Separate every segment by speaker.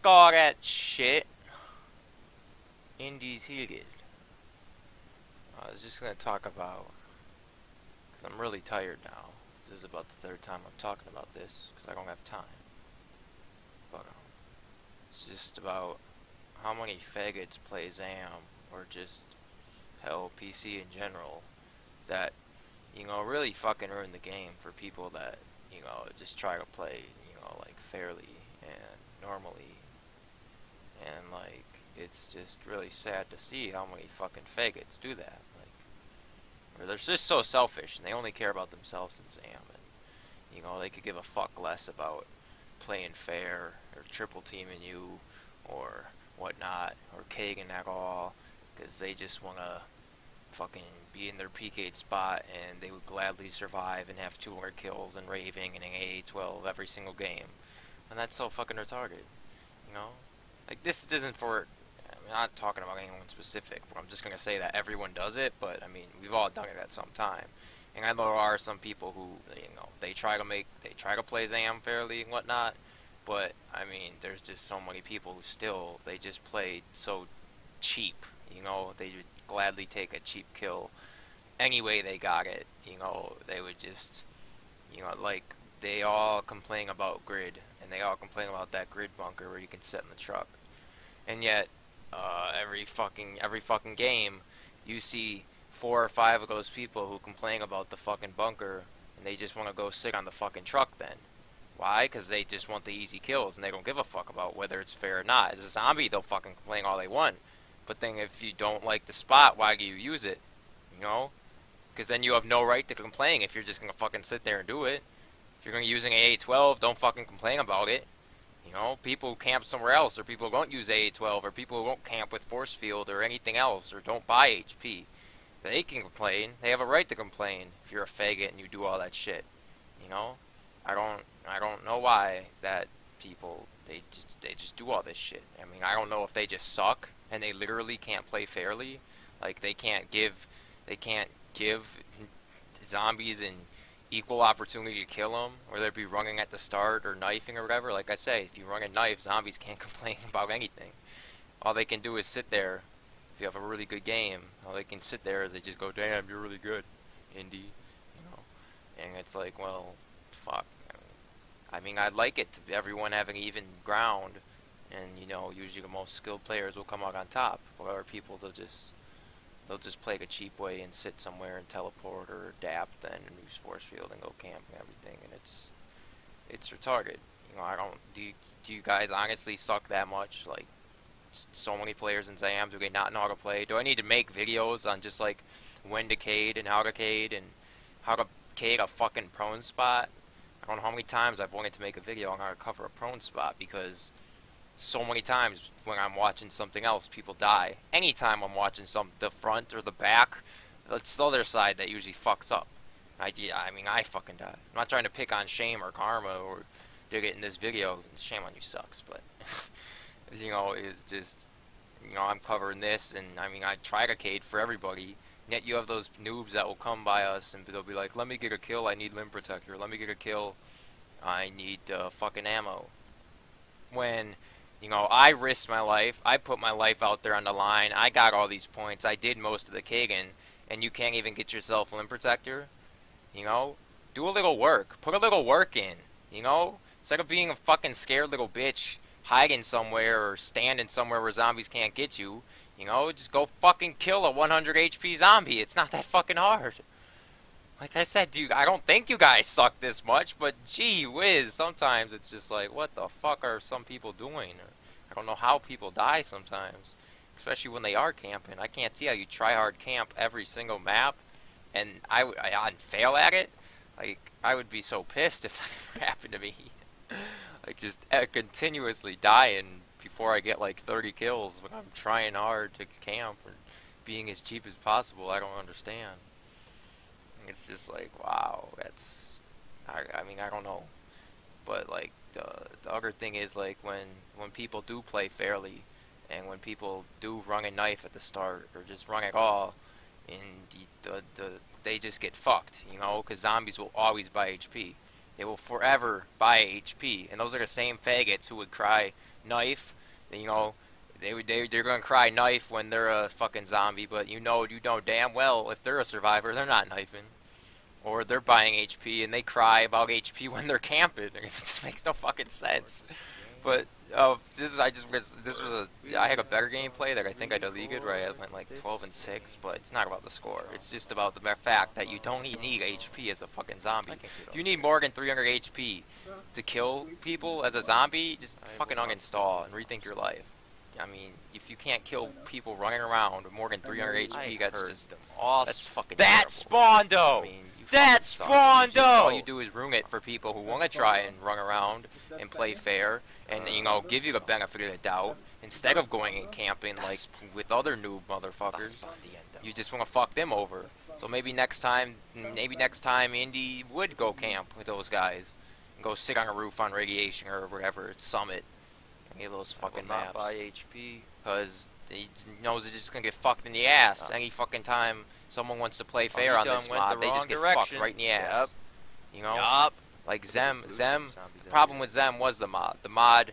Speaker 1: fuck all that shit. Indies heated. I was just gonna talk about, because I'm really tired now. This is about the third time I'm talking about this, because I don't have time. But it's just about how many faggots play ZAM, or just hell, PC in general, that, really fucking ruin the game for people that, just try to play, like fairly and normally. And like, it's just really sad to see how many fucking faggots do that. Like, or they're just so selfish and they only care about themselves in ZAM, and they could give a fuck less about playing fair or triple teaming you or whatnot or Kagan at all, because they just want to fucking be in their PK'd spot, and they would gladly survive and have 200 kills and raving and an AA-12 every single game. And that's so fucking retarded, you know? Like, this isn't for, I'm not talking about anyone specific, but I'm just going to say that everyone does it, but, I mean, we've all done it at some time. And I know there are some people who, they try to play ZAM fairly and whatnot, but, I mean, there's just so many people who still, they just play so cheap, they would gladly take a cheap kill any way they got it, they would just, like, they all complain about grid, and they all complain about that grid bunker where you can sit in the truck, and yet, every fucking game, you see 4 or 5 of those people who complain about the fucking bunker, and they just want to go sit on the fucking truck then. Why? Because they just want the easy kills, and they don't give a fuck about whether it's fair or not. As a zombie, they'll fucking complain all they want. But then if you don't like the spot, why do you use it? Because then you have no right to complain if you're just going to fucking sit there and do it. If you're going to use an AA-12, don't fucking complain about it. People who camp somewhere else, or people who don't use AA-12, or people who don't camp with force field or anything else, or don't buy HP, they can complain. They have a right to complain if you're a faggot and you do all that shit. I don't know why that people, they just do all this shit. I mean, I don't know if they just suck and they literally can't play fairly. Like, they can't give zombies an equal opportunity to kill them, whether it be running at the start or knifing or whatever. Like I say, if you run a knife, zombies can't complain about anything. All they can do is sit there. If you have a really good game, all they can sit there is they just go, damn, you're really good, Indy. And it's like, well, fuck. I mean, I'd like it to everyone having even ground, and usually the most skilled players will come out on top. Or other people, they'll just play the cheap way and sit somewhere and teleport or adapt then and use force field and go camp and everything, and it's retarded. I don't. Do you guys honestly suck that much? Like, so many players in ZAM, do they not know how to play? Do I need to make videos on just like when to cade and how to cade and how to cade a fucking prone spot? I don't know how many times I've wanted to make a video on how to cover a prone spot, because so many times when I'm watching something else, people die. Anytime I'm watching the front or the back, it's the other side that usually fucks up. I mean, I fucking die. I'm not trying to pick on Shame or Karma or dig it in this video. Shame on you sucks, but, it's just, I'm covering this, and, I mean, I try to cade for everybody. Yet you have those noobs that will come by us and they'll be like, let me get a kill, I need limb protector. Let me get a kill, I need fucking ammo. When, I risked my life, I put my life out there on the line, I got all these points, I did most of the Kagan, and you can't even get yourself limb protector? Do a little work. Put a little work in, Instead of being a fucking scared little bitch, hiding somewhere or standing somewhere where zombies can't get you, just go fucking kill a 100 HP zombie. It's not that fucking hard. Like I said, I don't think you guys suck this much, but gee whiz, sometimes it's just like, what the fuck are some people doing? I don't know how people die sometimes, especially when they are camping. I can't see how you try hard camp every single map, and I'd fail at it. Like, I would be so pissed if that ever happened to me. Like, just continuously dying before I get like 30 kills when I'm trying hard to camp and being as cheap as possible. I don't understand. It's just like, wow, that's, I mean, I don't know. But like, the other thing is, like, when people do play fairly, and when people do run a knife at the start, or just run at all, and they just get fucked, because zombies will always buy HP. They will forever buy HP, and those are the same faggots who would cry knife. You know, they're gonna cry knife when they're a fucking zombie, but you know damn well if they're a survivor, they're not knifing, or they're buying HP and they cry about HP when they're camping. It just makes no fucking sense. But I had a better gameplay that I think I deleted where I went like 12-6, but it's not about the score. It's just about the mere fact that you don't need HP as a fucking zombie. If you need more than 300 HP to kill people as a zombie, just fucking uninstall and rethink your life. I mean, if you can't kill people running around with more than 300 HP, that's just awesome. That's fucking
Speaker 2: That's
Speaker 1: terrible.
Speaker 2: Spondo!
Speaker 1: I mean,
Speaker 2: That's
Speaker 1: Spondo! All
Speaker 2: Spondo!
Speaker 1: you do is ruin it for people who want to try and run around and play fair and, you know, give you the benefit of the doubt instead of going and camping like with other noob motherfuckers. You just want to fuck them over. So maybe next time Indy would go camp with those guys and go sit on a roof on Radiation or whatever, Summit. Any of those fucking maps.
Speaker 2: Buy HP.
Speaker 1: Because he knows they're just going to get fucked in the ass any fucking time someone wants to play fair on this mod. They just get fucked right in the ass.
Speaker 2: Yep.
Speaker 1: You know?
Speaker 2: Yup.
Speaker 1: Like Zem, the problem with Zem was the mod. The mod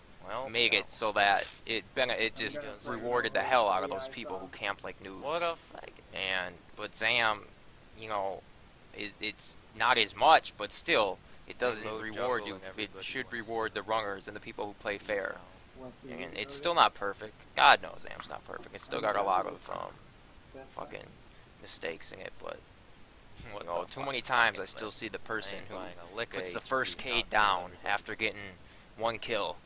Speaker 1: made it so that it just rewarded the hell out of those people who camped like noobs.
Speaker 2: What a faggot.
Speaker 1: But Zam, you know, it's not as much, but still, it doesn't reward you. It should reward the rungers and the people who play fair. And it's still not perfect. God knows Zam's not perfect. It's still got a lot of fucking mistakes in it, but you know, too many times I still see the person who puts the first K down after getting one kill.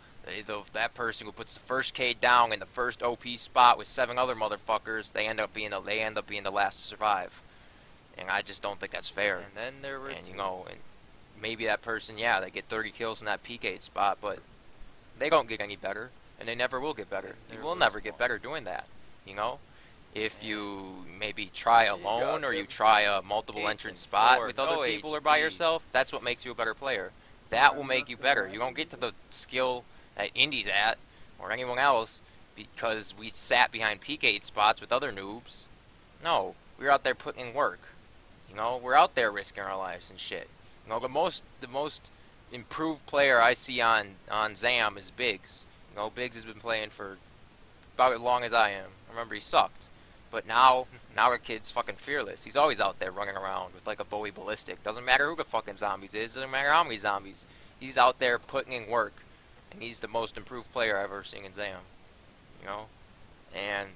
Speaker 1: That person who puts the first K down in the first OP spot with 7 other motherfuckers, they end up being the last to survive. And I just don't think that's fair.
Speaker 2: And then there were
Speaker 1: you know, and maybe that person, yeah, they get 30 kills in that PK spot, but they don't get any better, and they never will get better. You will never get better doing that, you know? If you maybe try alone or you try a multiple entrance spot with other people or by yourself, that's what makes you a better player. That will make you better. You don't get to the skill that Indy's at or anyone else because we sat behind PK spots with other noobs. No, we're out there putting in work. You know, we're out there risking our lives and shit. You know, the most improved player I see on Zam is Biggs. You know, Biggs has been playing for about as long as I am. I remember he sucked. But now the kid's fucking fearless. He's always out there running around with like a Bowie ballistic. Doesn't matter who the fucking zombies is. Doesn't matter how many zombies. He's out there putting in work. And he's the most improved player I've ever seen in Zam. You know? And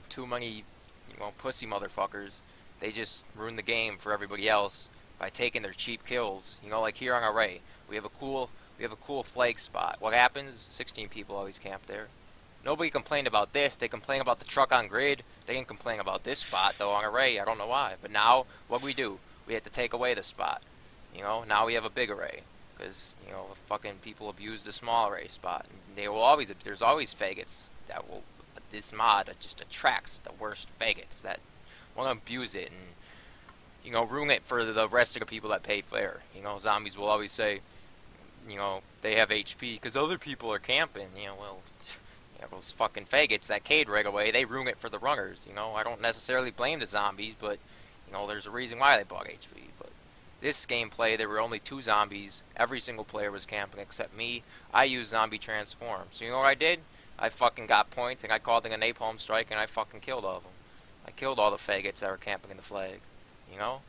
Speaker 1: too many, you know, pussy motherfuckers, they just ruin the game for everybody else by taking their cheap kills. You know, like here on Array, we have a cool flag spot. What happens? 16 people always camp there. Nobody complained about this. They complain about the truck on grid. They didn't complain about this spot, though, on Array. I don't know why. But now, what do? We had to take away the spot. You know, now we have a big Array. Because, you know, fucking people abuse the small Array spot. And there's always faggots that will, this mod just attracts the worst faggots that want to abuse it and, you know, ruin it for the rest of the people that pay fair. You know, zombies will always say, you know, they have HP because other people are camping. You know, well, yeah, those fucking faggots that Cade right away, they ruin it for the runners. You know, I don't necessarily blame the zombies, but, you know, there's a reason why they bought HP. But this gameplay, there were only 2 zombies. Every single player was camping except me. I used zombie transform. So you know what I did? I fucking got points and I called in a napalm strike and I fucking killed all of them. I killed all the faggots that were camping in the flag. You know?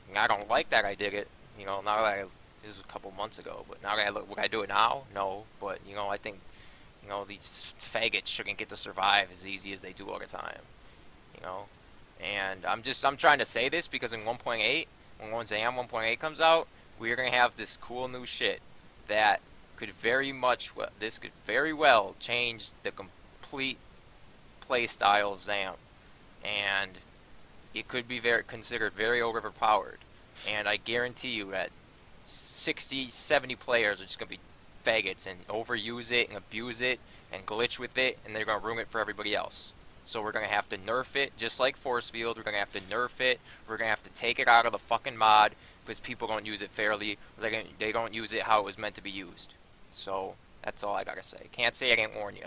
Speaker 1: And I don't like that I did it. You know, now that this was a couple months ago, but now that would I do it now? No. But, you know, I think, you know, these faggots shouldn't get to survive as easy as they do all the time. You know? And I'm trying to say this because in 1.8, when Zam 1.8 comes out, we're going to have this cool new shit that could very well change the complete play style of Zam. And it could be considered very overpowered. And I guarantee you that 60, 70 players are just going to be faggots and overuse it and abuse it and glitch with it, and they're going to ruin it for everybody else. So we're going to have to nerf it, just like Force Field. We're going to have to nerf it. We're going to have to take it out of the fucking mod because people don't use it fairly. They don't use it how it was meant to be used. So that's all I got to say. Can't say I didn't warn you.